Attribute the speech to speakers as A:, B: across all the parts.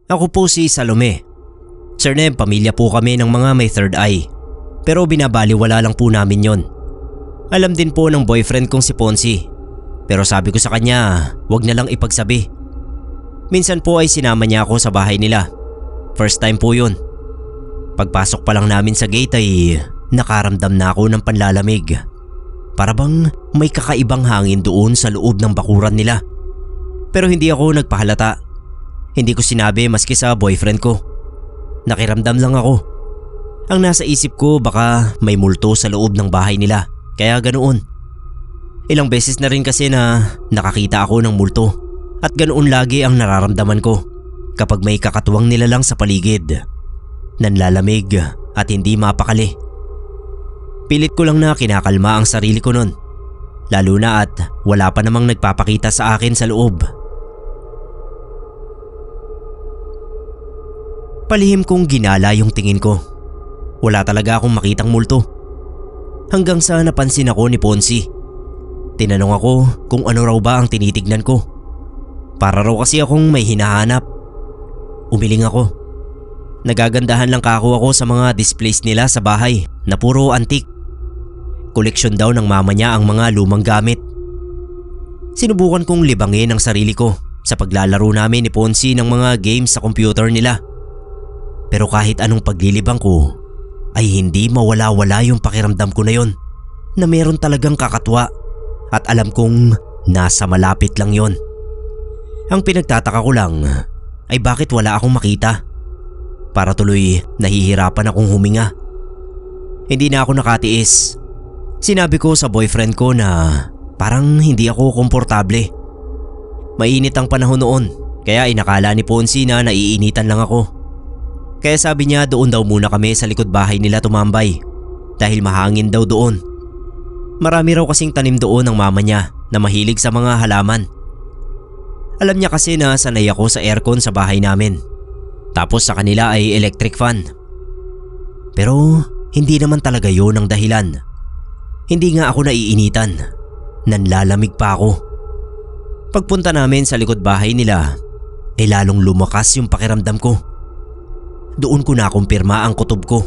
A: Ako po si Salome. Sir Neb, pamilya po kami ng mga may third eye. Pero binabaliwala lang po namin yon. Alam din po ng boyfriend kong si Ponzi. Pero sabi ko sa kanya, wag na lang ipagsabi. Minsan po ay sinama niya ako sa bahay nila. First time po yun. Pagpasok pa lang namin sa gate ay nakaramdam na ako ng panlalamig. Para bang may kakaibang hangin doon sa loob ng bakuran nila. Pero hindi ako nagpahalata. Hindi ko sinabi maski sa boyfriend ko. Nakiramdam lang ako. Ang nasa isip ko baka may multo sa loob ng bahay nila. Kaya ganoon. Ilang beses na rin kasi na nakakita ako ng multo. At ganoon lagi ang nararamdaman ko kapag may kakatuwang nilalang sa paligid. Nanlalamig at hindi mapakali. Pilit ko lang na kinakalma ang sarili ko nun. Lalo na at wala pa namang nagpapakita sa akin sa loob. Palihim kong ginala yung tingin ko. Wala talaga akong makitang multo. Hanggang sa napansin ako ni Ponzi. Tinanong ako kung ano raw ba ang tinitignan ko. Para raw kasi akong may hinahanap. Umiling ako. Nagagandahan lang kako ako sa mga displays nila sa bahay na puro antique. Koleksyon daw ng mama niya ang mga lumang gamit. Sinubukan kong libangin ang sarili ko sa paglalaro namin ni Ponzi ng mga games sa computer nila. Pero kahit anong paglilibang ko ay hindi mawala-wala yung pakiramdam ko na yon na meron talagang kakatwa at alam kong nasa malapit lang yon. Ang pinagtataka ko lang ay bakit wala akong makita. Para tuloy nahihirapan akong huminga. Hindi na ako nakatiis. Sinabi ko sa boyfriend ko na parang hindi ako komportable. Mainit ang panahon noon kaya inakala ni Ponzi na naiinitan lang ako. Kaya sabi niya doon daw muna kami sa likod bahay nila tumambay dahil mahangin daw doon. Marami raw kasing tanim doon ng mama niya na mahilig sa mga halaman. Alam niya kasi na sanay ako sa aircon sa bahay namin. Tapos sa kanila ay electric fan. Pero hindi naman talaga yun ang dahilan. Hindi nga ako naiinitan. Nanlalamig pa ako. Pagpunta namin sa likod bahay nila ay lalong lumakas yung pakiramdam ko. Doon ko nakumpirma ang kutob ko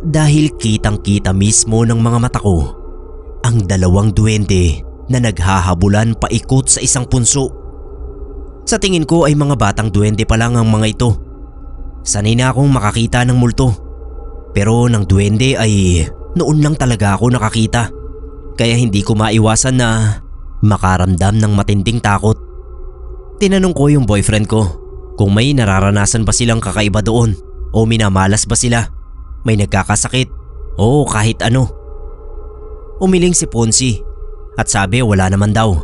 A: dahil kitang-kita mismo ng mga mata ko ang dalawang duwende na naghahabulan paikot sa isang punso. Sa tingin ko ay mga batang duwende pa lang ang mga ito. Sanay na akong makakita ng multo. Pero ng duwende ay noon lang talaga ako nakakita. Kaya hindi ko maiwasan na makaramdam ng matinding takot. Tinanong ko yung boyfriend ko kung may nararanasan ba silang kakaiba doon. O minamalas ba sila? May nagkakasakit? O kahit ano? Umiling si Ponzi at sabi wala naman daw.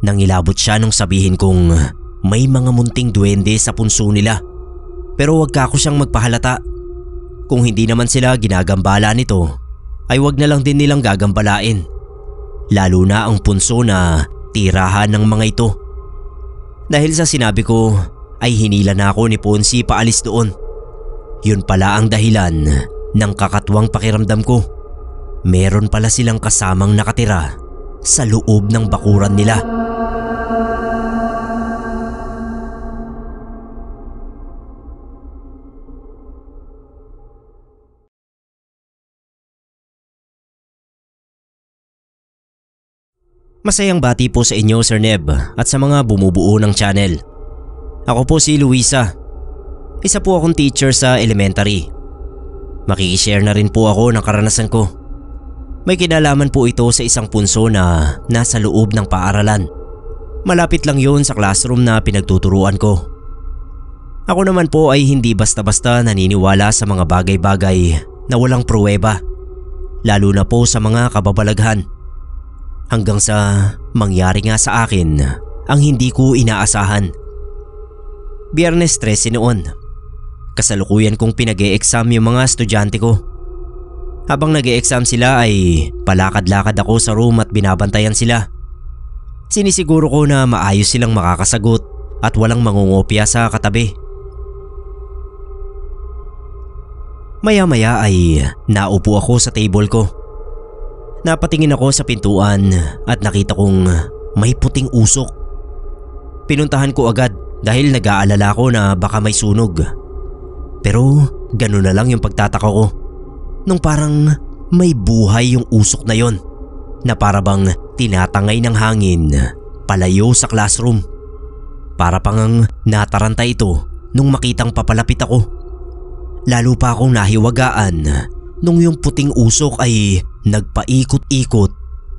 A: Nangilabot siya nung sabihin kong may mga munting duwende sa punso nila. Pero wag kako siyang magpahalata. Kung hindi naman sila ginagambala nito, ay wag na lang din nilang gagambalain. Lalo na ang punso na tirahan ng mga ito. Dahil sa sinabi ko ay hinila na ako ni Ponzi paalis doon. Yun pala ang dahilan ng kakatuwang pakiramdam ko. Meron pala silang kasamang nakatira sa loob ng bakuran nila. Masayang bati po sa inyo Sir Neb at sa mga bumubuo ng channel. Ako po si Luisa. Isa po akong teacher sa elementary. Makikishare na rin po ako ng karanasan ko. May kinalaman po ito sa isang punso na nasa loob ng paaralan. Malapit lang yun sa classroom na pinagtuturuan ko. Ako naman po ay hindi basta-basta naniniwala sa mga bagay-bagay na walang pruweba. Lalo na po sa mga kababalaghan. Hanggang sa mangyari nga sa akin ang hindi ko inaasahan. Biyernes 13 noon. Kasalukuyan kong pinag-e-exam yung mga estudyante ko. Habang nag-e-exam sila ay palakad-lakad ako sa room at binabantayan sila. Sinisiguro ko na maayos silang makakasagot at walang mangungopya sa katabi. Maya-maya ay naupo ako sa table ko. Napatingin ako sa pintuan at nakita kong may puting usok. Pinuntahan ko agad dahil nag-aalala ko na baka may sunog. Pero gano'n na lang yung pagtataka ko nung parang may buhay yung usok na yon na para bang tinatangay ng hangin palayo sa classroom. Para pang nataranta ito nung makitang papalapit ako. Lalo pa akong nahiwagaan nung yung puting usok ay nagpaikot-ikot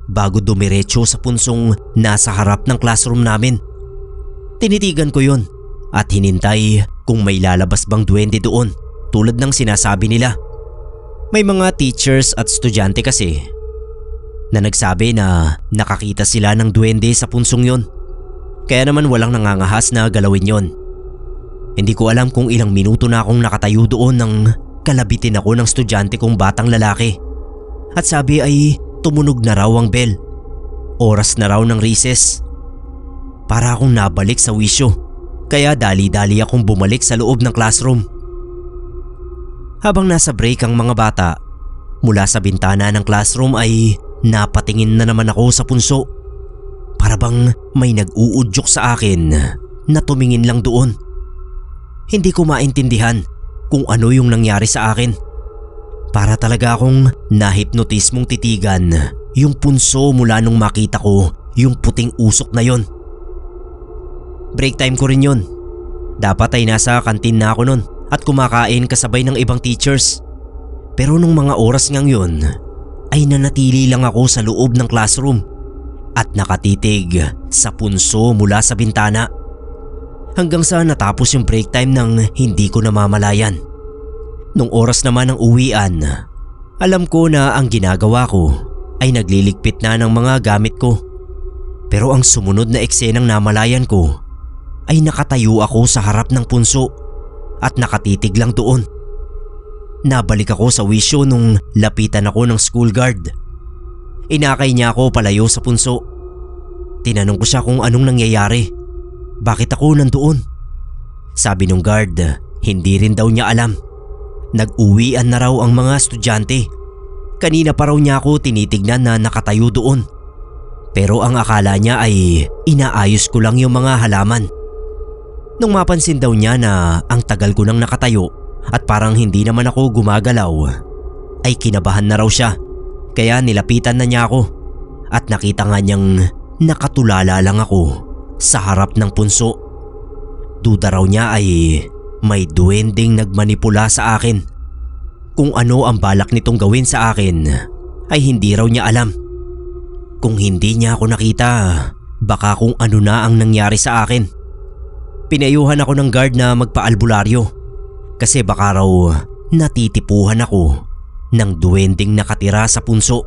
A: bago dumiretso sa punsong nasa harap ng classroom namin. Tinitigan ko yon at hinintay kung may lalabas bang duwende doon tulad ng sinasabi nila. May mga teachers at estudyante kasi na nagsabi na nakakita sila ng duwende sa punsong yon. Kaya naman walang nangangahas na galawin yon. Hindi ko alam kung ilang minuto na akong nakatayo doon nang kalabitin ako ng estudyante kong batang lalaki. At sabi ay tumunog na raw ang bell. Oras na raw ng recess. Para akong nabalik sa wisyo. Kaya dali-dali akong bumalik sa loob ng classroom. Habang nasa break ang mga bata, mula sa bintana ng classroom ay napatingin na naman ako sa punso. Para bang may nag-uudyok sa akin na tumingin lang doon. Hindi ko maintindihan kung ano yung nangyari sa akin. Para talaga akong nahipnotis mong titigan yung punso mula nung makita ko yung puting usok na yon. Break time ko rin yon. Dapat ay nasa kantin na ako nun at kumakain kasabay ng ibang teachers. Pero nung mga oras ngang yun ay nanatili lang ako sa loob ng classroom at nakatitig sa punso mula sa bintana. Hanggang sa natapos yung break time nang hindi ko namamalayan. Nung oras naman ng uwian, alam ko na ang ginagawa ko ay nagliligpit na ng mga gamit ko. Pero ang sumunod na eksenang namalayan ko ay nakatayo ako sa harap ng punso at nakatitig lang doon. Nabalik ako sa wisyo nung lapitan ako ng school guard. Inakay niya ako palayo sa punso. Tinanong ko siya kung anong nangyayari. Bakit ako nandoon? Sabi nung guard, hindi rin daw niya alam. Nag-uwian na raw ang mga estudyante. Kanina pa raw niya ako tinitignan na nakatayo doon. Pero ang akala niya ay inaayos ko lang yung mga halaman. Nung mapansin daw niya na ang tagal ko nang nakatayo at parang hindi naman ako gumagalaw, ay kinabahan na raw siya. Kaya nilapitan na niya ako at nakita nga niyang nakatulala lang ako sa harap ng punso. Duda raw niya ay may duwending nagmanipula sa akin. Kung ano ang balak nitong gawin sa akin ay hindi raw niya alam. Kung hindi niya ako nakita, baka kung ano na ang nangyari sa akin. Pinayuhan ako ng guard na magpa-albularyo kasi baka raw natitipuhan ako ng duwending nakatira sa punso.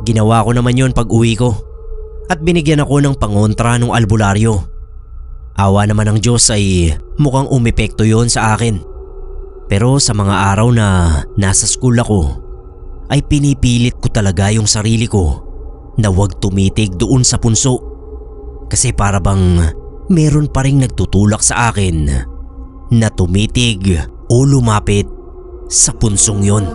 A: Ginawa ko naman yon pag uwi ko at binigyan ako ng pangontra ng albularyo. Awa naman ng Diyos ay mukhang umepekto yon sa akin. Pero sa mga araw na nasa school ako ay pinipilit ko talaga yung sarili ko na huwag tumitig doon sa punso. Kasi para bang meron pa ring nagtutulak sa akin na tumitig o lumapit sa punsong yon.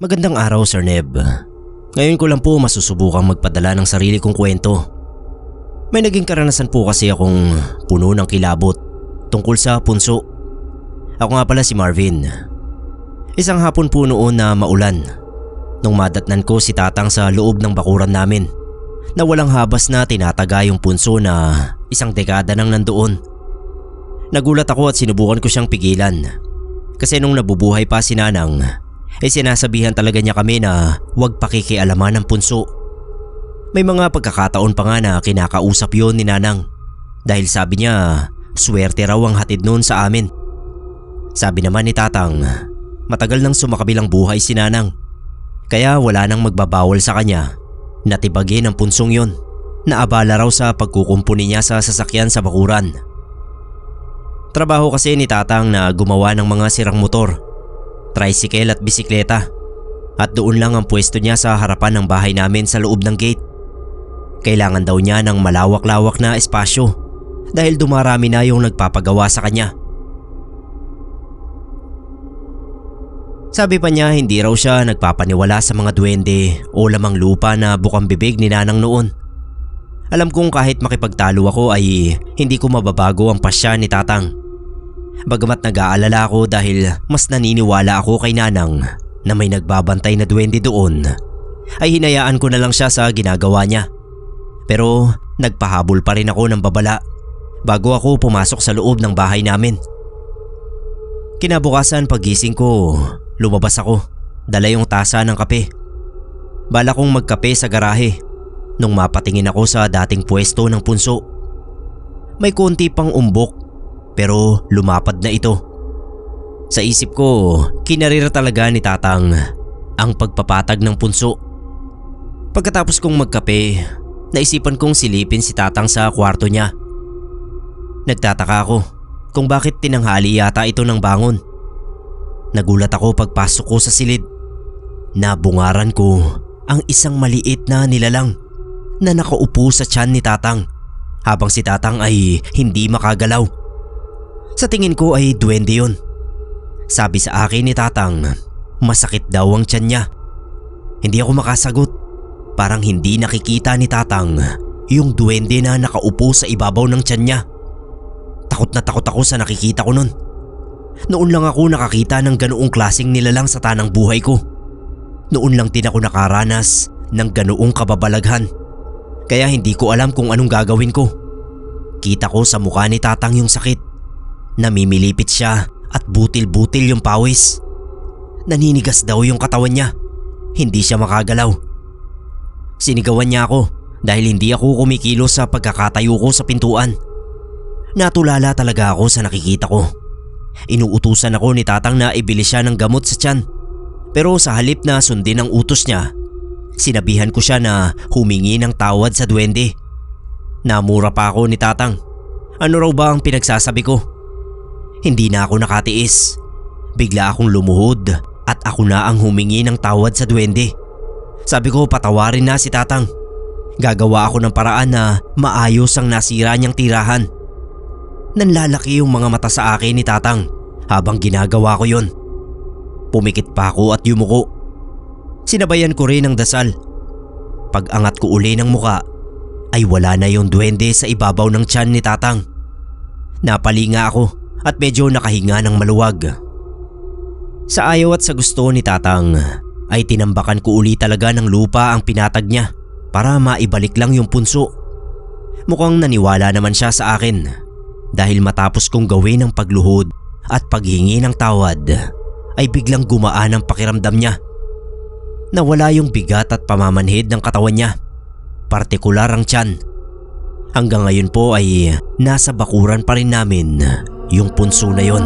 A: Magandang araw, Sir Neb. Ngayon ko lang po masusubukang magpadala ng sarili kong kwento. May naging karanasan po kasi akong puno ng kilabot tungkol sa punso. Ako nga pala si Marvin. Isang hapon po noon na maulan nung madatnan ko si Tatang sa loob ng bakuran namin na walang habas na tinataga yung punso na isang dekada nang nandoon. Nagulat ako at sinubukan ko siyang pigilan kasi nung nabubuhay pa si Nanang ay sinasabihan talaga niya kami na huwag pakikialaman ng punso. May mga pagkakataon pa nga na kinakausap yon ni Nanang dahil sabi niya swerte raw ang hatid noon sa amin. Sabi naman ni Tatang matagal nang sumakabilang buhay si Nanang Kaya wala nang magbabawal sa kanya na tibagin ang punsong yon na abala raw sa pagkukumpuni niya sa sasakyan sa bakuran. Trabaho kasi ni Tatang na gumawa ng mga sirang motor, tricycle at bisikleta, at doon lang ang pwesto niya sa harapan ng bahay namin sa loob ng gate. Kailangan daw niya ng malawak-lawak na espasyo dahil dumarami na yung nagpapagawa sa kanya. Sabi pa niya hindi raw siya nagpapaniwala sa mga duwende o lamang lupa na bukang bibig ni Nanang noon. Alam kong kahit makipagtalo ako ay hindi ko mababago ang pasya ni Tatang. Bagamat nag-aalala ako dahil mas naniniwala ako kay Nanang na may nagbabantay na duwende doon, ay hinayaan ko na lang siya sa ginagawa niya. Pero nagpahabol pa rin ako ng babala bago ako pumasok sa loob ng bahay namin. Kinabukasan paggising ko, lumabas ako, dala yung tasa ng kape. Bala kong magkape sa garahe nung mapatingin ako sa dating pwesto ng punso. May konti pang umbok pero lumapad na ito. Sa isip ko, kinarir talaga ni Tatang ang pagpapatag ng punso. Pagkatapos kong magkape, naisipan kong silipin si Tatang sa kwarto niya. Nagtataka ako kung bakit tinanghali yata ito ng bangon. Nagulat ako pagpasok ko sa silid. Nabungaran ko ang isang maliit na nilalang na nakaupo sa tiyan ni Tatang habang si Tatang ay hindi makagalaw. Sa tingin ko ay duwende yun. Sabi sa akin ni Tatang, masakit daw ang tiyan niya. Hindi ako makasagot. Parang hindi nakikita ni Tatang yung duwende na nakaupo sa ibabaw ng tiyan niya. Takot na takot ako sa nakikita ko nun. Noon lang ako nakakita ng ganoong klaseng nilalang sa tanang buhay ko. Noon lang din ako nakaranas ng ganoong kababalaghan. Kaya hindi ko alam kung anong gagawin ko. Kita ko sa mukha ni Tatang yung sakit. Namimilipit siya at butil-butil yung pawis. Naninigas daw yung katawan niya. Hindi siya makagalaw. Sinigawan niya ako dahil hindi ako kumikilos sa pagkakatayo ko sa pintuan. Natulala talaga ako sa nakikita ko. Inuutusan ako ni Tatang na ibili siya ng gamot sa tiyan. Pero sa halip na sundin ang utos niya, sinabihan ko siya na humingi ng tawad sa duwende. Namura pa ako ni Tatang. Ano raw ba ang pinagsasabi ko? Hindi na ako nakatiis. Bigla akong lumuhod at ako na ang humingi ng tawad sa duwende. Sabi ko patawarin na si Tatang. Gagawa ako ng paraan na maayos ang nasira niyang tirahan. Nanlalaki yung mga mata sa akin ni Tatang habang ginagawa ko yon. Pumikit pa ako at yumuko. Sinabayan ko rin ang dasal. Pag-angat ko uli ng muka ay wala na yung duwende sa ibabaw ng tiyan ni Tatang. Napalinga ako at medyo nakahinga ng maluwag. Sa ayaw at sa gusto ni Tatang ay tinambakan ko uli talaga ng lupa ang pinatag niya para maibalik lang yung punso. Mukhang naniwala naman siya sa akin. Dahil matapos kong gawin ang pagluhod at paghingi ng tawad ay biglang gumaan ang pakiramdam niya. Nawala yung bigat at pamamanhid ng katawan niya, partikular ang tiyan. Hanggang ngayon po ay nasa bakuran pa rin namin yung punso na yon.